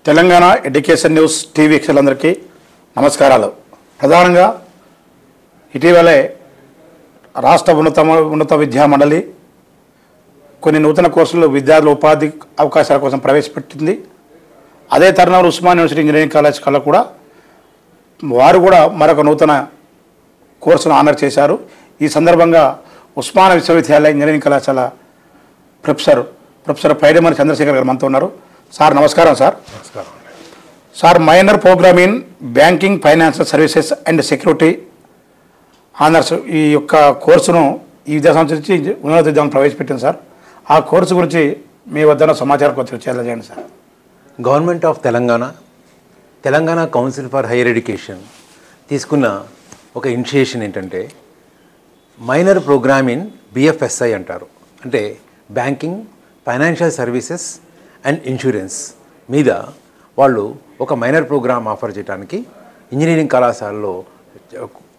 Telangana education news TV వీక్షకులందరికీ నమస్కారాలు. ప్రధానంగా ఇటీవలే రాష్ట్ర ఉన్నత విద్యా మండలి కొన్ని నూతన కోర్సులు విద్యార్థుల ఉపాధి అవకాశాల కోసం ప్రవేశపెట్టింది. అదే తరుణంలో ఉస్మానియా యూనివర్సిటీ ఇంజనీరింగ్ కాలేజ్ కల్లా కూడా వారు కూడా మరొక నూతన కోర్సును ఆనర్ చేశారు. ఈ సందర్భంగా ఉస్మానియా విశ్వవిద్యాలయ ఇంజనీరింగ్ కళాశాల ప్రొఫెసర్ పైడమని చంద్రశేఖర్ గారు మనతో ఉన్నారు. సార్ నమస్కారం. Sir minor program in banking, financial services and security honours ఈ యొక్క కోర్సును ఈ విద్యా సంస్థ నుంచి ఉన్నత విద్యాలను ప్రవేశపెట్టింది సార్. ఆ కోర్సు గురించి మీ వద్ద సమాచారం కొంచెం తెలియజేయండి sir. Government of Telangana council for higher education తీసుకున్న ఒక ఇనిషియేషన్ ఏంటంటే మైనర్ ప్రోగ్రామ్ ఇన్ బిఎఫ్ఎస్ఐ అంటారు. అంటే banking, financial services and insurance మీద వాళ్ళు ఒక మైనర్ ప్రోగ్రామ్ ఆఫర్ చేయడానికి ఇంజనీరింగ్ కళాశాలలో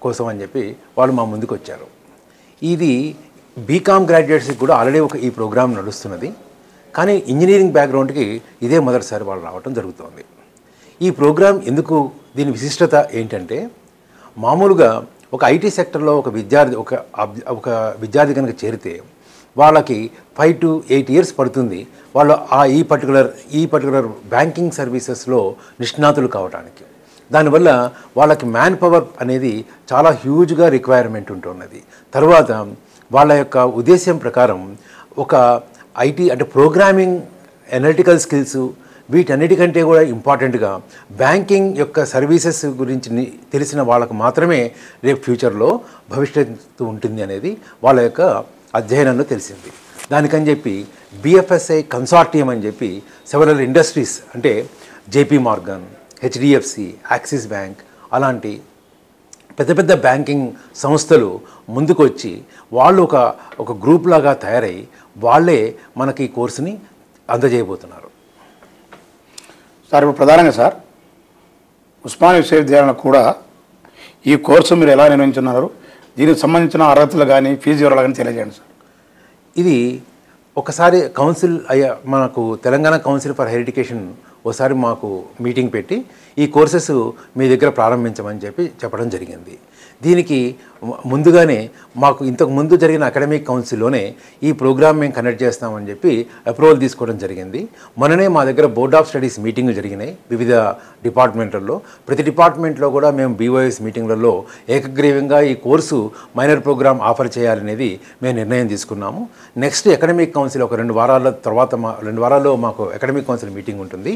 కోసం అని చెప్పి వాళ్ళు మా ముందుకు వచ్చారు. ఇది బీకామ్ గ్రాడ్యుయేట్స్కి కూడా ఆల్రెడీ ఈ ప్రోగ్రామ్ నడుస్తున్నది. కానీ ఇంజనీరింగ్ బ్యాక్గ్రౌండ్కి ఇదే మొదటిసారి వాళ్ళు రావడం జరుగుతుంది. ఈ ప్రోగ్రామ్ ఎందుకు, దీని విశిష్టత ఏంటంటే మామూలుగా ఒక ఐటీ సెక్టర్లో ఒక విద్యార్థి కనుక చేరితే వాళ్ళకి 5 to 8 years పడుతుంది వాళ్ళు ఈ పర్టికులర్ బ్యాంకింగ్ సర్వీసెస్లో నిష్ణాతులు కావడానికి. దానివల్ల వాళ్ళకి మ్యాన్ పవర్ అనేది చాలా హ్యూజ్గా రిక్వైర్మెంట్ ఉంటున్నది. తర్వాత వాళ్ళ యొక్క ఉద్దేశ్యం ప్రకారం ఒక ఐటీ అంటే ప్రోగ్రామింగ్, ఎనలిటికల్ స్కిల్స్, వీటన్నిటికంటే కూడా ఇంపార్టెంట్గా బ్యాంకింగ్ యొక్క సర్వీసెస్ గురించి తెలిసిన వాళ్ళకు మాత్రమే రేపు ఫ్యూచర్లో భవిష్యత్తు ఉంటుంది అనేది వాళ్ళ యొక్క అధ్యయనంలో తెలిసింది. దానికని చెప్పి బిఎఫ్ఎస్ఐ కన్సార్టియం అని చెప్పి సెవరల్ ఇండస్ట్రీస్ అంటే JP Morgan, HDFC, Axis bank అలాంటి పెద్ద పెద్ద బ్యాంకింగ్ సంస్థలు ముందుకు వచ్చి వాళ్ళు ఒక గ్రూప్ లాగా తయారై వాళ్ళే మనకి ఈ కోర్సుని అందజేయబోతున్నారు. సార్ ఇప్పుడు ప్రధానంగా సార్ ఉస్మానియా విశ్వవిద్యాలయంలో కూడా ఈ కోర్సు మీరు ఎలా నిర్వహించున్నారు, దీనికి సంబంధించిన అర్హతలు కానీ ఫీజు వివరాలు కానీ తెలియజేయండి సార్. ఇది ఒకసారి మనకు Telangana council for higher education ఒకసారి మాకు మీటింగ్ పెట్టి ఈ కోర్సెస్ మీ దగ్గర ప్రారంభించమని చెప్పడం జరిగింది. దీనికి ముందుగానే మాకు ఇంతకు ముందు జరిగిన అకాడమిక్ కౌన్సిల్లోనే ఈ ప్రోగ్రామ్ మేము కండక్ట్ చేస్తామని చెప్పి అప్రూవల్ తీసుకోవడం జరిగింది. మొన్ననే మా దగ్గర బోర్డ్ ఆఫ్ స్టడీస్ మీటింగ్ జరిగినాయి వివిధ డిపార్ట్మెంట్లలో. ప్రతి డిపార్ట్మెంట్లో కూడా మేము బీఓఎస్ మీటింగ్లలో ఏకగ్రీవంగా ఈ కోర్సు మైనర్ ప్రోగ్రామ్ ఆఫర్ చేయాలనేది మేము నిర్ణయం తీసుకున్నాము. నెక్స్ట్ అకాడమిక్ కౌన్సిల్ ఒక 2 వారాల తర్వాత 2 వారాల్లో మాకు అకాడమిక్ కౌన్సిల్ మీటింగ్ ఉంటుంది.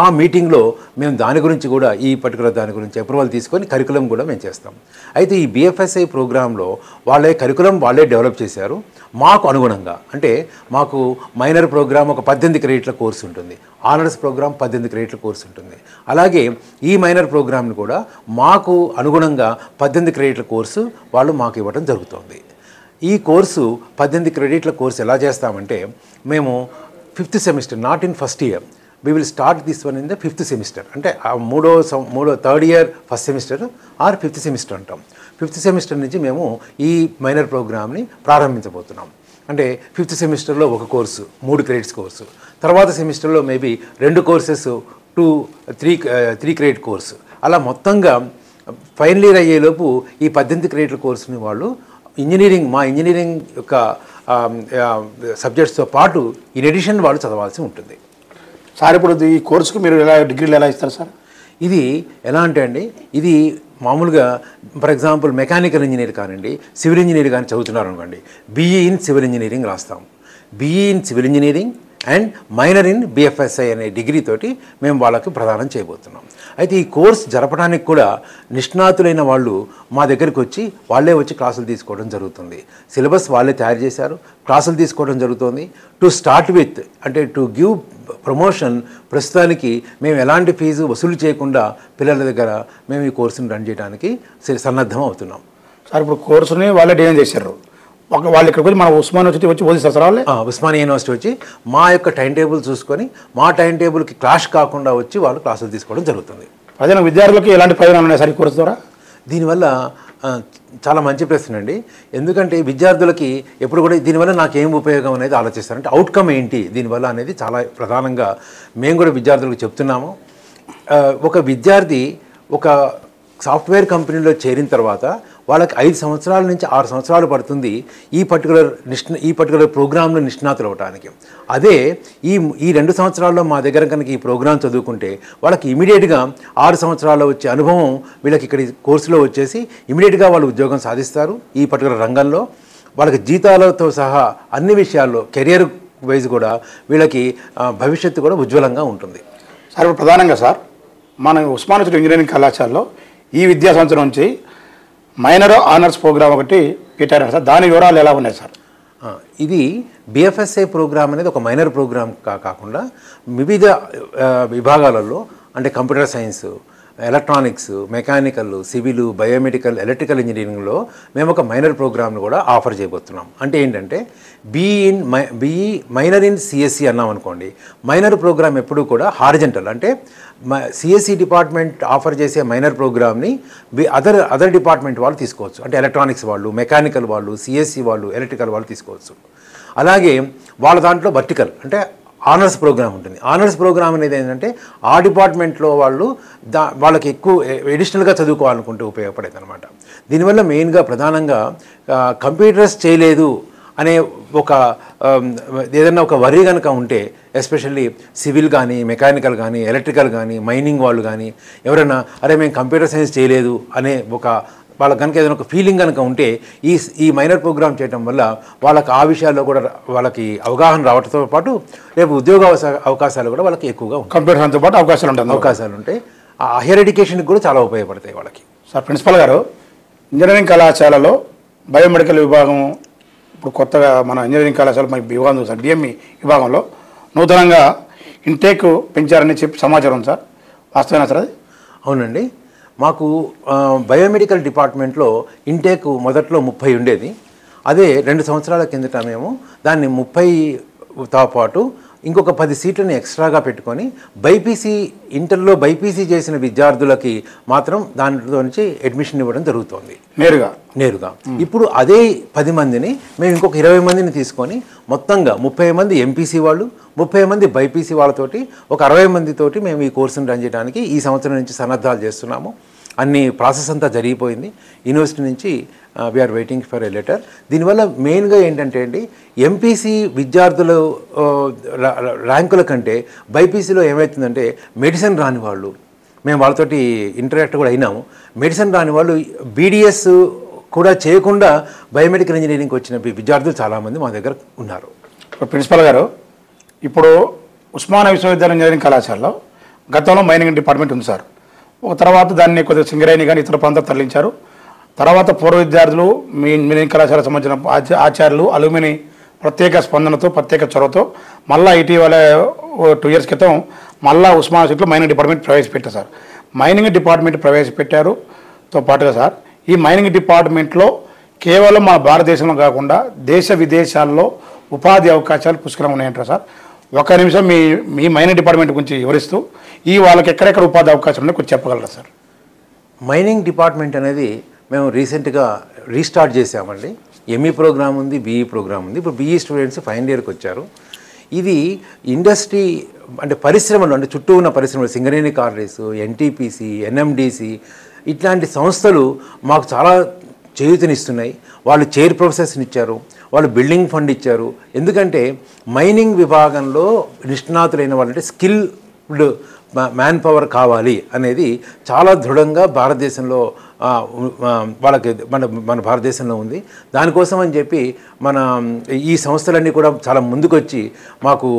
ఆ మీటింగ్లో మేము దాని గురించి కూడా దాని గురించి అప్రూవల్ తీసుకొని కరికులం కూడా మేము చేస్తాం. అయితే ఈ బిఎఫ్ఎస్ఐ ప్రోగ్రాంలో కరికులం వాళ్ళే డెవలప్ చేశారు. మాకు అనుగుణంగా అంటే మాకు మైనర్ ప్రోగ్రామ్ ఒక 18 క్రెడిట్ల కోర్సు ఉంటుంది, ఆనర్స్ ప్రోగ్రామ్ 18 క్రెడిట్ల కోర్సు ఉంటుంది. అలాగే ఈ మైనర్ ప్రోగ్రామ్ని కూడా మాకు అనుగుణంగా 18 క్రెడిట్ల కోర్సు వాళ్ళు మాకు ఇవ్వడం జరుగుతుంది. ఈ కోర్సు 18 క్రెడిట్ల కోర్సు ఎలా చేస్తామంటే మేము 5th semester, not in first year, we will start this one in the 5th semester. అంటే third year first semester or 5th semester అంటాం. 5th semester నుంచి మేము ఈ మైనర్ ప్రోగ్రామ్ని ప్రారంభించబోతున్నాం. అంటే 5th semesterలో ఒక కోర్సు 3 క్రెడిట్స్ కోర్సు, తర్వాత సెమిస్టర్లో మేబీ 2 కోర్సెస్ 3 క్రెడిట్ కోర్సు, అలా మొత్తంగా ఫైనల్ ఇయర్ అయ్యేలోపు ఈ 18 క్రెడిట్ల కోర్సుని వాళ్ళు మా ఇంజనీరింగ్ యొక్క సబ్జెక్ట్స్తో పాటు ఇన్ ఎడిషన్ వాళ్ళు చదవాల్సి ఉంటుంది. సార్ ఇప్పుడు ఈ కోర్సుకు మీరు డిగ్రీలు ఎలా ఇస్తారు సార్? ఇది ఎలా అంటే అండి, ఇది మామూలుగా ఫర్ ఎగ్జాంపుల్ మెకానికల్ ఇంజనీర్ కానివ్వండి, సివిల్ ఇంజనీర్ కానీ చదువుతున్నారు అనుకోండి, బీఈ ఇన్ సివిల్ ఇంజనీరింగ్ రాస్తాం. BE in civil engineering and minor in BFSI అనే డిగ్రీతోటి మేము వాళ్ళకి ప్రదానం చేయబోతున్నాం. అయితే ఈ కోర్స్ జరపడానికి కూడా నిష్ణాతులైన వాళ్ళు మా దగ్గరికి వచ్చి వాళ్ళే వచ్చి క్లాసులు తీసుకోవడం జరుగుతుంది. సిలబస్ వాళ్ళే తయారు చేశారు, క్లాసులు తీసుకోవడం జరుగుతుంది. టు స్టార్ట్ విత్ అంటే టు గివ్ ప్రమోషన్, ప్రస్తుతానికి మేము ఎలాంటి ఫీజు వసూలు చేయకుండా పిల్లల దగ్గర మేము ఈ కోర్సును రన్ చేయడానికి సన్నద్ధం అవుతున్నాం. సార్ ఇప్పుడు కోర్సుని వాళ్ళే డిజైన్ చేశారు, వాళ్ళు ఇక్కడికి వచ్చి మన ఉస్మానియా యూనివర్సిటీ వచ్చి బోధిస్తారు సార్ వాళ్ళే? ఉస్మానియా యూనివర్సిటీ వచ్చి మా యొక్క టైం టేబుల్ చూసుకొని మా టైం టేబుల్కి క్లాష్ కాకుండా వచ్చి వాళ్ళు క్లాసులు తీసుకోవడం జరుగుతుంది. ప్రజల విద్యార్థులకు ఎలాంటి ప్రయోజనాలు ఉన్నాయి సార్ ఈ కోర్సు ద్వారా? దీనివల్ల చాలా మంచి ప్రశ్న అండి. ఎందుకంటే విద్యార్థులకి ఎప్పుడు కూడా దీనివల్ల నాకేం ఉపయోగం అనేది ఆలోచిస్తారంటే అవుట్కమ్ ఏంటి దీనివల్ల అనేది చాలా ప్రధానంగా మేము కూడా విద్యార్థులకు చెప్తున్నాము. ఒక విద్యార్థి ఒక సాఫ్ట్వేర్ కంపెనీలో చేరిన తర్వాత వాళ్ళకి 5 సంవత్సరాల నుంచి 6 సంవత్సరాలు పడుతుంది ఈ పర్టికులర్ ప్రోగ్రాంలో నిష్ణాతులు అవడానికి. అదే ఈ 2 సంవత్సరాల్లో మా దగ్గర కనుక ఈ ప్రోగ్రాం చదువుకుంటే వాళ్ళకి ఇమీడియట్గా 6 సంవత్సరాల్లో వచ్చే అనుభవం వీళ్ళకి ఇక్కడ కోర్సులో వచ్చేసి ఇమీడియట్గా వాళ్ళు ఉద్యోగం సాధిస్తారు. ఈ పర్టికులర్ రంగంలో వాళ్ళకి జీతాలతో సహా అన్ని విషయాల్లో కెరియర్ వైజ్ కూడా వీళ్ళకి భవిష్యత్తు కూడా ఉజ్వలంగా ఉంటుంది. సార్ ఇప్పుడు ప్రధానంగా సార్ మన ఉస్మానియా ఇంజనీరింగ్ కళాశాలలో ఈ విద్యా సంవత్సరం నుంచి మైనర్ ఆనర్స్ ప్రోగ్రామ్ ఒకటి పెట్టారు సార్, దాని వివరాలు ఎలా ఉన్నాయి సార్? ఇది బిఎఫ్ఎస్ఐ ప్రోగ్రామ్ అనేది ఒక మైనర్ ప్రోగ్రామ్ కాకుండా వివిధ విభాగాలలో అంటే computer science, electronics, mechanical, civil, biomedical, electrical ఇంజనీరింగ్లో మేము ఒక మైనర్ ప్రోగ్రామ్ను కూడా ఆఫర్ చేయబోతున్నాం. అంటే ఏంటంటే బీఈ మైనర్ ఇన్ సిఎస్సి అన్నాం అనుకోండి, మైనర్ ప్రోగ్రామ్ ఎప్పుడూ కూడా హారిజెంటల్, అంటే సిఎస్సి డిపార్ట్మెంట్ ఆఫర్ చేసే మైనర్ ప్రోగ్రామ్ని అదర్ డిపార్ట్మెంట్ వాళ్ళు తీసుకోవచ్చు. అంటే ఎలక్ట్రానిక్స్ వాళ్ళు, మెకానికల్ వాళ్ళు, సిఎస్సి వాళ్ళు, ఎలక్ట్రికల్ వాళ్ళు తీసుకోవచ్చు. అలాగే వాళ్ళ దాంట్లో వర్టికల్ అంటే ఆనర్స్ ప్రోగ్రామ్ ఉంటుంది. ఆనర్స్ ప్రోగ్రామ్ అనేది ఏంటంటే ఆ డిపార్ట్మెంట్లో వాళ్ళు వాళ్ళకి ఎక్కువ ఎడిషనల్గా చదువుకోవాలనుకుంటే ఉపయోగపడేది అనమాట. దీనివల్ల మెయిన్గా ప్రధానంగా కంప్యూటర్స్ చేయలేదు అనే ఒక ఏదైనా ఒక వరి కనుక ఉంటే, ఎస్పెషల్లీ సివిల్ కానీ, మెకానికల్ కానీ, ఎలక్ట్రికల్ కానీ, మైనింగ్ వాళ్ళు కానీ ఎవరైనా అరే మేము కంప్యూటర్ సైన్స్ చేయలేదు అనే ఒక వాళ్ళకి కనుక ఏదైనా ఒక ఫీలింగ్ కనుక ఉంటే ఈ మైనర్ ప్రోగ్రామ్ చేయడం వల్ల వాళ్ళకి ఆ విషయాల్లో కూడా వాళ్ళకి అవగాహన రావడంతో పాటు రేపు ఉద్యోగ అవకాశాలు కూడా వాళ్ళకి ఎక్కువగా ఉంటాయి. కంప్యూటర్ సైన్స్తో పాటు అవకాశాలు ఉంటాయి. హైయర్ ఎడ్యుకేషన్కి కూడా చాలా ఉపయోగపడతాయి వాళ్ళకి. సార్ ప్రిన్సిపల్ గారు, ఇంజనీరింగ్ కళాశాలలో బయోమెడికల్ విభాగం ఇప్పుడు కొత్తగా మన ఇంజనీరింగ్ కళాశాల విభాగం చూసారు, డిఎంఈ విభాగంలో నూతనంగా ఇంటేక్ పెంచారని చెప్పి సమాచారం సార్, వాస్తవేనా సార్ అది? అవునండి, మాకు బయోమెడికల్ డిపార్ట్మెంట్లో ఇంటేక్ మొదట్లో 30 ఉండేది. అదే 2 సంవత్సరాల కిందట మేము దాన్ని 30తో పాటు ఇంకొక 10 సీట్లను ఎక్స్ట్రాగా పెట్టుకొని బైపీసీ ఇంటర్లో బైపీసీ చేసిన విద్యార్థులకి మాత్రం దాంట్లో నుంచి అడ్మిషన్ ఇవ్వడం జరుగుతోంది నేరుగా. ఇప్పుడు అదే 10 మందిని మేము ఇంకొక 20 మందిని తీసుకొని మొత్తంగా 30 మంది ఎంపీసీ వాళ్ళు, 30 మంది బైపీసీ వాళ్ళతోటి ఒక 60 మందితోటి మేము ఈ కోర్సును రన్ చేయడానికి ఈ సంవత్సరం నుంచి సన్నద్ధాలు చేస్తున్నాము. అన్ని ప్రాసెస్ అంతా జరిగిపోయింది. యూనివర్సిటీ నుంచి we are waiting for a letter. దీనివల్ల మెయిన్గా ఏంటంటే అండి, ఎంపీసీ విద్యార్థులు ర్యాంకుల కంటే బైపీసీలో ఏమవుతుందంటే మెడిసిన్ రాని వాళ్ళు, మేము వాళ్ళతోటి ఇంటరాక్ట్ కూడా అయినాము, మెడిసిన్ రాని వాళ్ళు బీడీఎస్ కూడా చేయకుండా బయోమెడికల్ ఇంజనీరింగ్కి వచ్చిన విద్యార్థులు చాలామంది మా దగ్గర ఉన్నారు. ప్రిన్సిపల్ గారు, ఇప్పుడు ఉస్మానియా విశ్వవిద్యాలయం ఇంజనీరింగ్ కళాశాలలో గతంలో మైనింగ్ డిపార్ట్మెంట్ ఉంది సార్. ఒక తర్వాత దాన్ని కొద్దిగా సింగరేణి కానీ ఇతర ప్రాంతాలు తరలించారు. తర్వాత పూర్వ విద్యార్థులు మీ ఇంజనీరింగ్ కళాశాలకు సంబంధించిన ఆచార్యులు అలుమిని ప్రత్యేక స్పందనతో ప్రత్యేక చొరవతో మళ్ళీ ఇటీవల 2 years క్రితం మళ్ళీ ఉస్మానియా యూనివర్సిటీలో మైనింగ్ డిపార్ట్మెంట్ ప్రవేశపెట్టారు సార్. మైనింగ్ డిపార్ట్మెంట్ ప్రవేశపెట్టారుతో పాటుగా సార్, ఈ మైనింగ్ డిపార్ట్మెంట్లో కేవలం మన భారతదేశంలో కాకుండా దేశ విదేశాల్లో ఉపాధి అవకాశాలు పుష్కలంగా ఉన్నాయంటారు సార్. ఒక నిమిషం మీ మైనింగ్ డిపార్ట్మెంట్ గురించి వివరిస్తూ వాళ్ళకి ఎక్కడెక్కడ ఉపాధి అవకాశం ఉన్నాయో కొంచెం చెప్పగలరా సార్? మైనింగ్ డిపార్ట్మెంట్ అనేది మేము రీసెంట్గా రీస్టార్ట్ చేసామండి. ఎంఈ ప్రోగ్రామ్ ఉంది, బీఈ ప్రోగ్రామ్ ఉంది. ఇప్పుడు బీఈ స్టూడెంట్స్ ఫైనల్ ఇయర్కి వచ్చారు. ఇది ఇండస్ట్రీ అంటే పరిశ్రమలు, అంటే చుట్టూ ఉన్న పరిశ్రమలు, సింగరేణి కార్పొరేషన్, ఎన్టీపీసీ, ఎన్ఎండిసి ఇట్లాంటి సంస్థలు మాకు చాలా చేయూతనిస్తున్నాయి. వాళ్ళు చైర్ ప్రొఫెసర్స్ని ఇచ్చారు, వాళ్ళు బిల్డింగ్ ఫండ్ ఇచ్చారు. ఎందుకంటే మైనింగ్ విభాగంలో నిష్ణాతులైన వాళ్ళంటే స్కిల్డ్ మ్యాన్ పవర్ కావాలి అనేది చాలా దృఢంగా భారతదేశంలో వాళ్ళకి మన భారతదేశంలో ఉంది. దానికోసం అని చెప్పి ఈ సంస్థలన్నీ కూడా చాలా ముందుకొచ్చి మాకు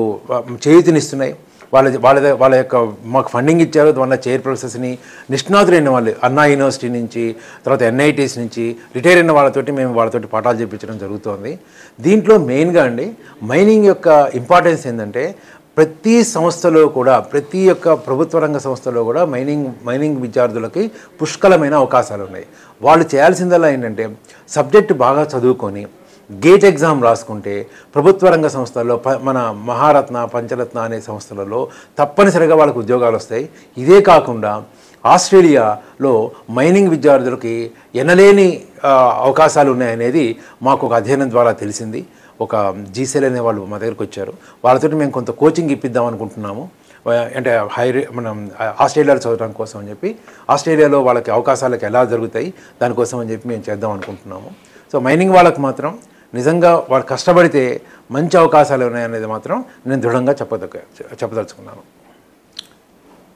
చేయూతనిస్తున్నాయి. వాళ్ళ యొక్క మాకు ఫండింగ్ ఇచ్చారు. వాళ్ళ చైర్ ప్రొఫెసర్స్ని, నిష్ణాతులైన వాళ్ళు అన్నా యూనివర్సిటీ నుంచి, తర్వాత ఎన్ఐటీస్ నుంచి రిటైర్ అయిన వాళ్ళతోటి పాఠాలు చెప్పించడం జరుగుతోంది. దీంట్లో మెయిన్గా అండి మైనింగ్ యొక్క ఇంపార్టెన్స్ ఏంటంటే ప్రతి సంస్థలో కూడా, ప్రతి ఒక్క ప్రభుత్వ రంగ సంస్థలో కూడా మైనింగ్ విద్యార్థులకి పుష్కలమైన అవకాశాలు ఉన్నాయి. వాళ్ళు చేయాల్సిందల్లా ఏంటంటే సబ్జెక్టు బాగా చదువుకొని గేట్ ఎగ్జామ్ రాసుకుంటే ప్రభుత్వ రంగ సంస్థల్లో మన మహారత్న, పంచరత్న అనే సంస్థలలో తప్పనిసరిగా వాళ్ళకు ఉద్యోగాలు వస్తాయి. ఇదే కాకుండా ఆస్ట్రేలియాలో మైనింగ్ విద్యార్థులకి ఎనలేని అవకాశాలు ఉన్నాయనేది మాకు ఒక అధ్యయనం ద్వారా తెలిసింది. ఒక జీసెల్ అనే వాళ్ళు మా దగ్గరికి వచ్చారు. వాళ్ళతో మేము కొంత కోచింగ్ ఇప్పిద్దాం అనుకుంటున్నాము. అంటే మనం ఆస్ట్రేలియాలో చదవడం కోసం అని చెప్పి ఆస్ట్రేలియాలో వాళ్ళకి అవకాశాలకు ఎలా జరుగుతాయి దానికోసం అని చెప్పి మేము చేద్దాం అనుకుంటున్నాము. సో మైనింగ్ వాళ్ళకి మాత్రం నిజంగా వాళ్ళు కష్టపడితే మంచి అవకాశాలు ఉన్నాయనేది మాత్రం నేను దృఢంగా చెప్పదలుచుకున్నాను.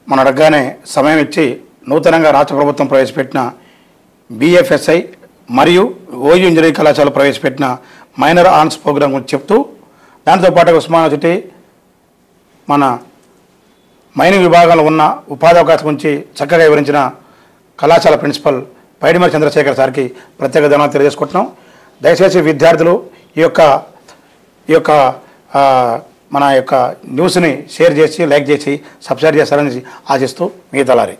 మనం అడగగానే సమయం ఇచ్చి నూతనంగా రాష్ట్ర ప్రభుత్వం ప్రవేశపెట్టిన BFSI మరియు ఓయూ ఇంజనీరింగ్ కళాశాల ప్రవేశపెట్టిన మైనర్ ఆర్ట్స్ ప్రోగ్రాం గురించి చెప్తూ దాంతోపాటు ఉస్మానియా యూనివర్సిటీ మన మైనింగ్ విభాగంలో ఉన్న ఉపాధి అవకాశం గురించి చక్కగా వివరించిన కళాశాల ప్రిన్సిపల్ పైడిమర్రి చంద్రశేఖర్ సార్కి ప్రత్యేక ధన్యవాదాలు తెలియజేసుకుంటున్నాం. దయచేసి విద్యార్థులు ఈ యొక్క మన యొక్క న్యూస్ని షేర్ చేసి లైక్ చేసి సబ్స్క్రైబ్ చేస్తారని ఆశిస్తూ మీ తలారి.